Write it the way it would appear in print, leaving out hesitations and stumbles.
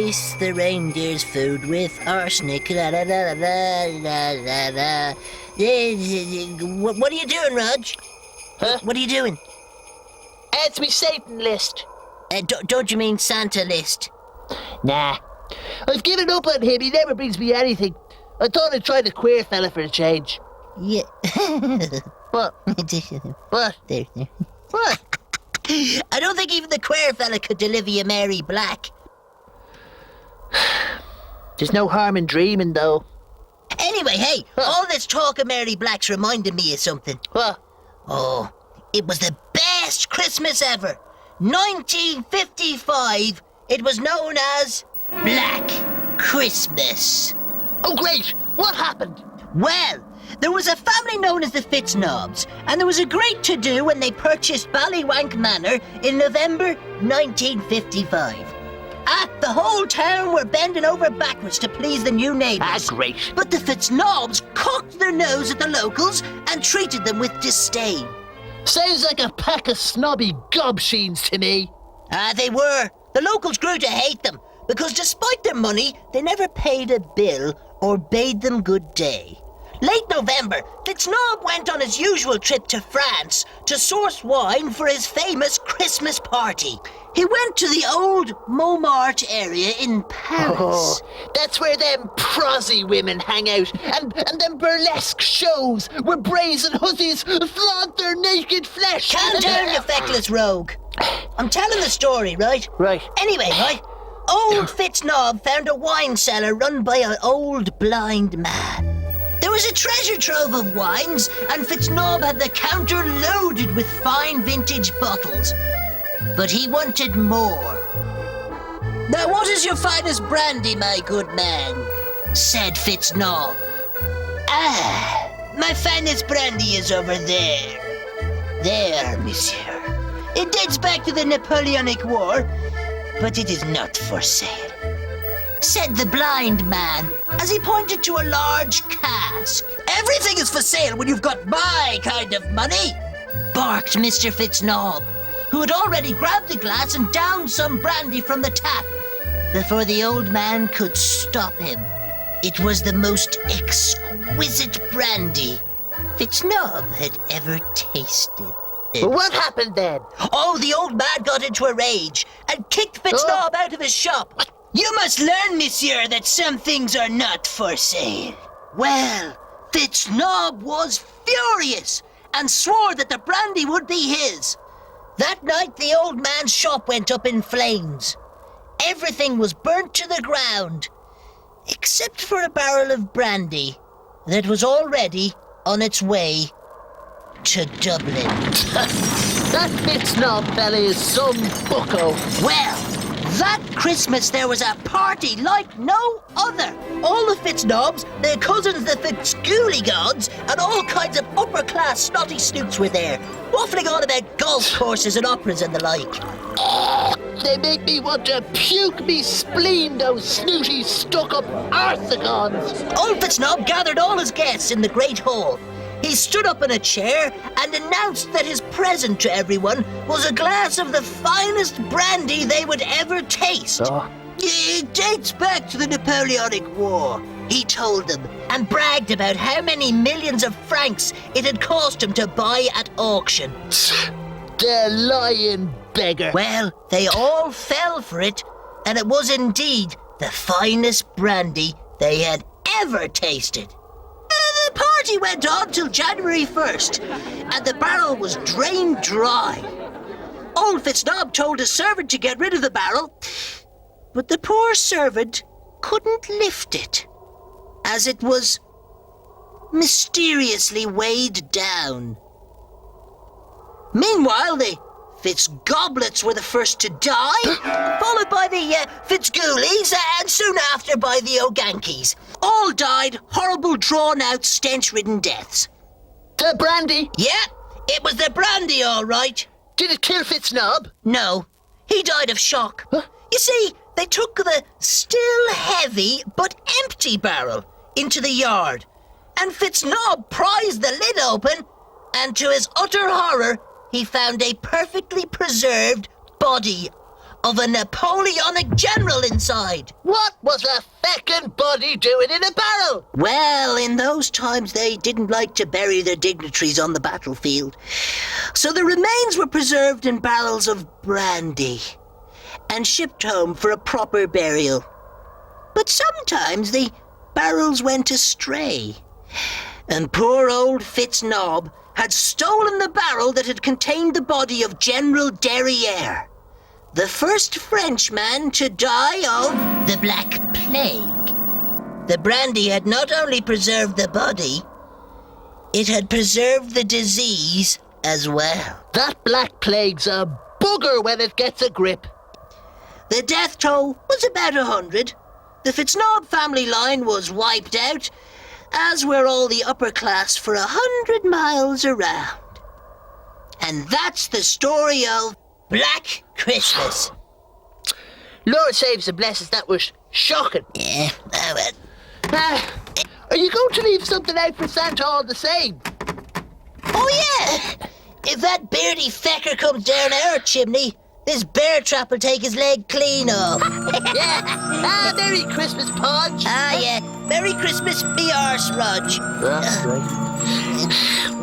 replace the reindeer's food with arsenic. La, la, la, la, la, la, la. What are you doing, Rodge? Huh? What are you doing? It's me Satan list. Don't you mean Santa list? Nah. I've given up on him. He never brings me anything. I thought I'd try the queer fella for a change. Yeah. What? What? There. What? I don't think even the queer fella could deliver you Mary Black. There's no harm in dreaming, though. Anyway, hey, all this talk of Mary Black's reminded me of something. What? Oh, it was the best Christmas ever. 1955, it was known as Black Christmas. Oh, great! What happened? Well, there was a family known as the Fitznobs, and there was a great to-do when they purchased Ballywank Manor in November 1955. The whole town were bending over backwards to please the new neighbours. Great. But the Fitznobs cocked their nose at the locals and treated them with disdain. Sounds like a pack of snobby gobsheens to me. They were. The locals grew to hate them, because despite their money, they never paid a bill or bade them good day. Late November, Fitznaub went on his usual trip to France to source wine for his famous Christmas party. He went to the old Montmartre area in Paris. Oh, that's where them prosy women hang out, and them burlesque shows where brazen hussies flaunt their naked flesh. Calm down, you feckless rogue. I'm telling the story, right? Right. Anyway, right? Old Fitznaub found a wine cellar run by an old blind man. There was a treasure trove of wines, and Fitznaub had the counter loaded with fine vintage bottles. But he wanted more. Now, what is your finest brandy, my good man? Said Fitznaub. My finest brandy is over there. There, monsieur. It dates back to the Napoleonic War, but it is not for sale, said the blind man as he pointed to a large cask. Everything is for sale when you've got my kind of money, barked Mr. Fitznaub, who had already grabbed a glass and downed some brandy from the tap before the old man could stop him. It was the most exquisite brandy Fitznaub had ever tasted. But what happened then? Oh, the old man got into a rage and kicked Fitznaub out of his shop. You must learn, monsieur, that some things are not for sale. Well, Fitznaub was furious and swore that the brandy would be his. That night, the old man's shop went up in flames. Everything was burnt to the ground, except for a barrel of brandy that was already on its way to Dublin. That Fitznaub fella is some bucko. Well, that Christmas there was a party like no other. All the Fitznobs, their cousins the Fitzgoolygods, and all kinds of upper-class snotty snoots were there, waffling on about golf courses and operas and the like. They make me want to puke me spleen, those snooty, stuck-up arthagons. Old Fitznaub gathered all his guests in the great hall. He stood up in a chair and announced that his present to everyone was a glass of the finest brandy they would ever taste. Oh. It dates back to the Napoleonic War, he told them, and bragged about how many millions of francs it had cost him to buy at auction. The lying beggar. Well, they all fell for it, and it was indeed the finest brandy they had ever tasted. The party went on till January 1st, and the barrel was drained dry. Old Fitznaub told his servant to get rid of the barrel, but the poor servant couldn't lift it, as it was mysteriously weighed down. Meanwhile, the Fitzgoblets were the first to die, followed by the Fitzgoolies, and soon after by the O'Gankeys. All died horrible, drawn-out, stench-ridden deaths. The brandy? Yeah, it was the brandy, all right. Did it kill Fitznaub? No, he died of shock. Huh? You see, they took the still heavy but empty barrel into the yard, and Fitznaub prized the lid open, and to his utter horror, he found a perfectly preserved body of a Napoleonic general inside. What was a feckin' body doing in a barrel? Well, in those times they didn't like to bury their dignitaries on the battlefield. So the remains were preserved in barrels of brandy and shipped home for a proper burial. But sometimes the barrels went astray, and poor old Fitz-Nob had stolen the barrel that had contained the body of General Derriere, the first Frenchman to die of the Black Plague. The brandy had not only preserved the body, it had preserved the disease as well. That Black Plague's a bugger when it gets a grip. The death toll was about 100. The Fitz-Nob family line was wiped out, as were all the upper class for 100 miles around. And that's the story of Black Christmas. Lord saves and blesses, that was shocking. Yeah, Are you going to leave something out for Santa all the same? oh yeah! If that beardy fecker comes down our chimney, this bear trap will take his leg clean off. Yeah. Merry Christmas, Podge. Ah, yeah. Merry Christmas, me arse, Rodge. That's right.